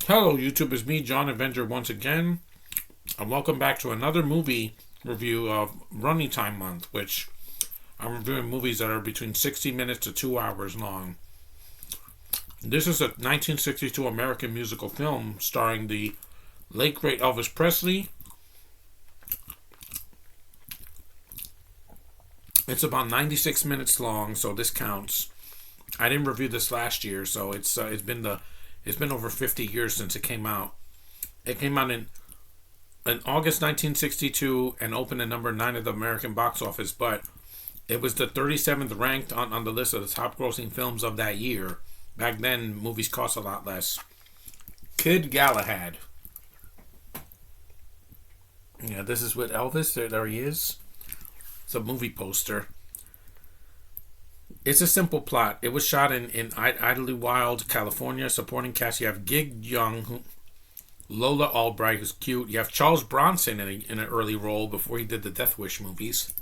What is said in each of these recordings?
Hello, YouTube. It's me, John Avenger, once again, and welcome back to another movie review of Running Time Month, which I'm reviewing movies that are between 60 minutes to 2 hours long. This is a 1962 American musical film starring the late great Elvis Presley. It's about 96 minutes long, so this counts. I didn't review this last year, so it's been over 50 years since it came out. It came out in August 1962 and opened at number 9 of the American box office, but it was the 37th ranked on the list of the top grossing films of that year. Back then, movies cost a lot less. Kid Galahad. Yeah, this is with Elvis. There he is. It's a movie poster. It's a simple plot. It was shot in Idlewild, California. Supporting cast, you have Gig Young, Lola Albright, who's cute. You have Charles Bronson in an early role before he did the Death Wish movies.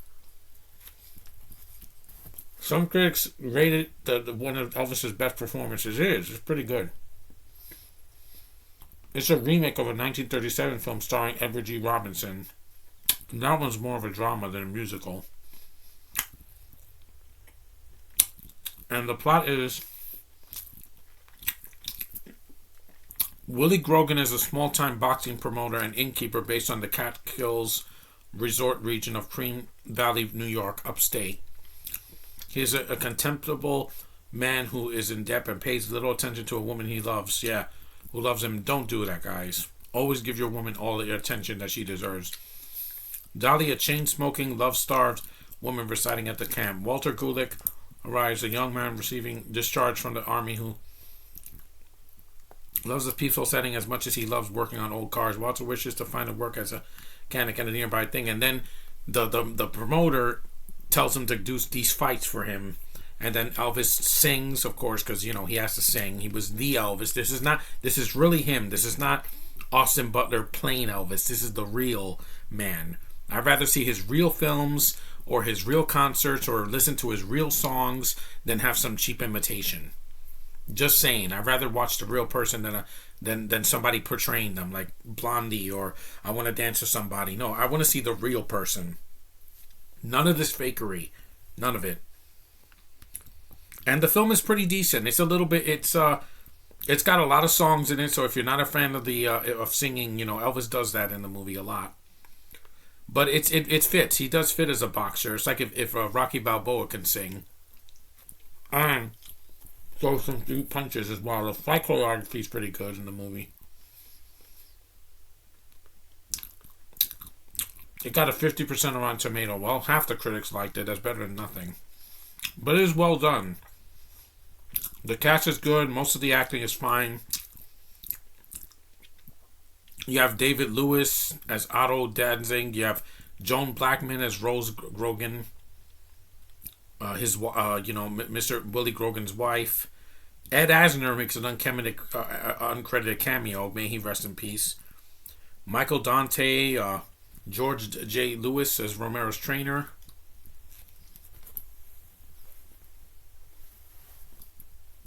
Some critics rated one of Elvis's best performances. It's pretty good. It's a remake of a 1937 film starring Edward G. Robinson. That one's more of a drama than a musical. And the plot is Willie Grogan is a small-time boxing promoter and innkeeper based on the Catskills resort region of Cream Valley, New York, upstate. He is a contemptible man who is in debt and pays little attention to a woman he loves. Yeah, who loves him. Don't do that, guys. Always give your woman all the attention that she deserves. Dolly, a chain-smoking, love-starved woman residing at the camp. Walter Gulick arrives, a young man receiving discharge from the army who loves the peaceful setting as much as he loves working on old cars. Walter wishes to find a work as a mechanic at a nearby thing, and then the promoter tells him to do these fights for him, and then Elvis sings, of course, because he has to sing. He was the Elvis. This is really him. This is not Austin Butler playing Elvis. This is the real man. I'd rather see his real films or his real concerts or listen to his real songs than have some cheap imitation. Just saying. I'd rather watch the real person than somebody portraying them, like Blondie or I Want to Dance with Somebody. No, I want to see the real person. None of this fakery. None of it. And the film is pretty decent. It's a little bit. It's got a lot of songs in it. So if you're not a fan of the of singing, Elvis does that in the movie a lot. But it fits. He does fit as a boxer. It's like if Rocky Balboa can sing. And throw some deep punches as well. The fight choreography is pretty good in the movie. It got a 50% on Tomato. Well, half the critics liked it. That's better than nothing. But it is well done. The cast is good. Most of the acting is fine. You have David Lewis as Otto Danzig. You have Joan Blackman as Rose Grogan. Mr. Willie Grogan's wife. Ed Asner makes an uncredited cameo. May he rest in peace. Michael Dante, George J. Lewis as Romero's trainer.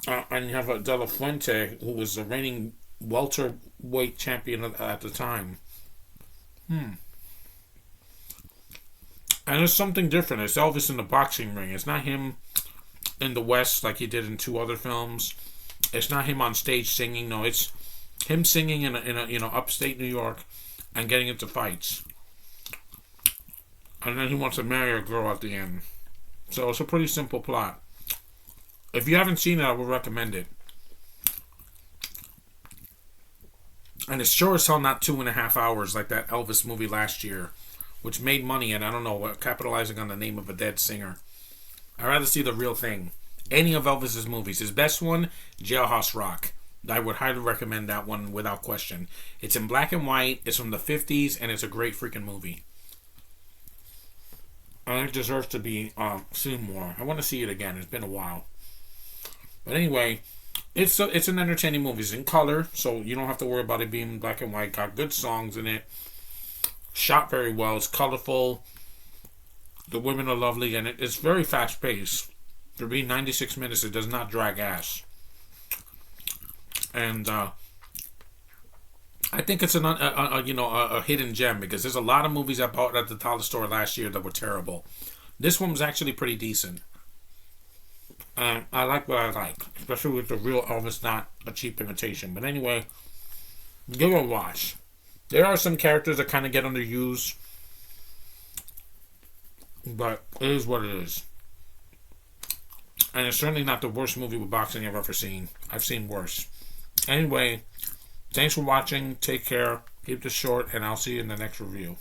And you have De La Fuente, who was the reigning welterweight champion at the time. And it's something different. It's Elvis in the boxing ring. It's not him in the West like he did in 2 other films. It's not him on stage singing. No, it's him singing in a upstate New York and getting into fights. And then he wants to marry a girl at the end. So it's a pretty simple plot. If you haven't seen it, I would recommend it. And it's sure as hell not 2.5 hours like that Elvis movie last year, which made money, and I don't know, capitalizing on the name of a dead singer. I'd rather see the real thing. Any of Elvis's movies. His best one, Jailhouse Rock. I would highly recommend that one without question. It's in black and white, it's from the 50s, and it's a great freaking movie. And it deserves to be seen more. I want to see it again. It's been a while. But anyway, it's an entertaining movie. It's in color, so you don't have to worry about it being black and white. Got good songs in it. Shot very well. It's colorful. The women are lovely, and it's very fast paced. For being 96 minutes, it does not drag ass. And I think it's a hidden gem because there's a lot of movies I bought at the dollar store last year that were terrible. This one was actually pretty decent. And I like what I like, especially with the real Elvis, not a cheap imitation. But anyway, give it a watch. There are some characters that kind of get underused, but it is what it is. And it's certainly not the worst movie with boxing I've ever seen. I've seen worse. Anyway, thanks for watching. Take care. Keep this short, and I'll see you in the next review.